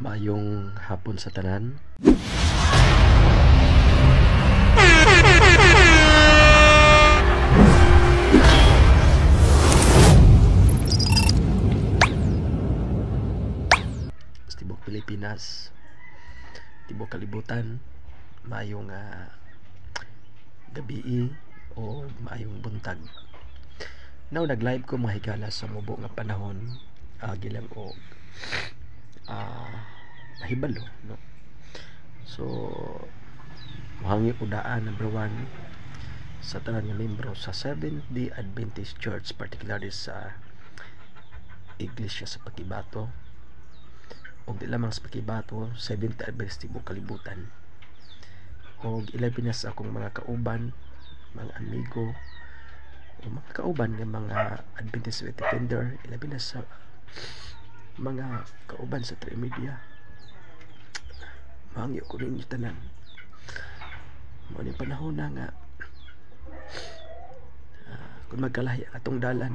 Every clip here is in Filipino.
Maayong hapon sa tanan. Tibok Pilipinas, tibok kalibutan, maayong gabi o maayong buntag. Now nag-live ko mga higala sa mubo nga panahon, gilang og mahibalo, no? So mahangi ko daan number 1 sa tanan nga membro sa Seventh-day Adventist Church, particularly sa Iglesia sa Pakibato, o di lamang sa Pakibato, Seventh-day Adventist tibok kalibutan, o ilabi na sa akong mga kauban, mga amigo, o mga kauban nga mga Adventist Defender, ilabi na sa mga kauban sa Trimedia. Mahangyo ko rin yung tanan. Mga panahon na nga kung magkalahi ang atong dalan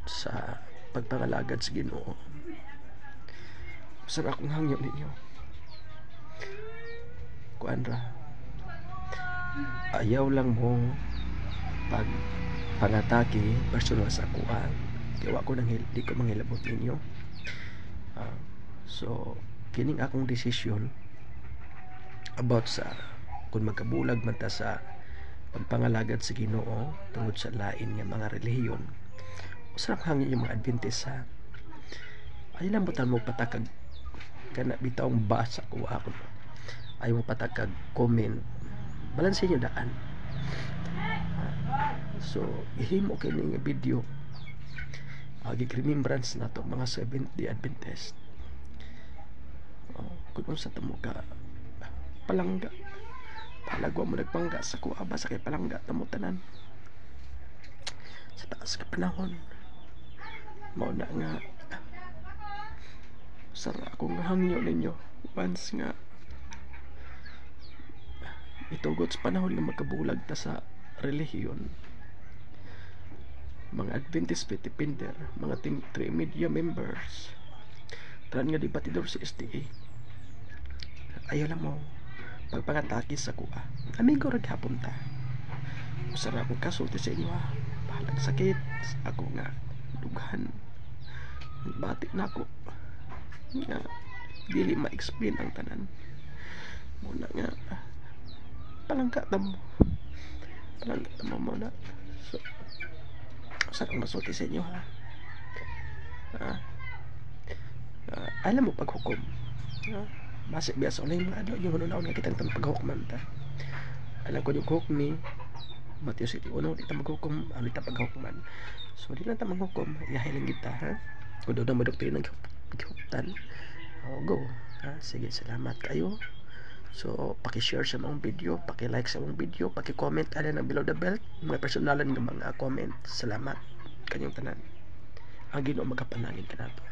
sa pagpangalagad sa Ginoo. Masarap akong hangyo ninyo. Kuanra, ayaw lang mo pangatake personal sa kuan. Kaya ko nang di ko manghilabot ninyo. So kining akong desisyon about sa kung magkabulag man ta sa pagpangalagad sa Ginoo tungod sa lain nga mga relihiyon. Usap hangin yung mga Adventist ha. Ay lang butan mo patakag kana bitawng basa ko ako. Ay mo patakag comment. Balansin nyo daan. So ihimo kini nga video. Remembrance na to mga Seventh-day Adventist. Kung sa tamo ka palangga, palagwa mo nagpangga sa kuaba sa kay palangga tamo tanan sa taas ka panahon. Mao na nga sara akong hangyo ninyo once nga itugot sa panahon nga magkabulag ta sa relihiyon, mga Adventist Defender, mga Team 3 Media members, tanan nga debatidor sa STA, ayaw lang mo pagpangatake sa kuha. Amigo rin hapon ta. Masarap akong kasulti sa inyo ha. Bahalag sakit. Ako nga dughan. Bati na ako. Nga dili ma-explain ang tanan. Muna nga palangka tamo. Palangka tamo muna. So masarap akong masulti sa inyo ha. Alam mo paghukom. Masik biasa oleh mga adlaw yung hunaw nga kitang paghukman ta. Alam ko yung huk ni Matthew City uno di ta maghukom, ano ta paghukman. So di lang ta maghukom, iyahin lang kita ha. Kung daw na madoktrina ng huktan. Go. Sige, salamat kayo. So paki-share sa mong video, paki-like sa mong video, paki-comment ala ng below the belt, mga personalan ng mga comment. Salamat kanyang tanan. Ang Ginoo magapanangin kanato.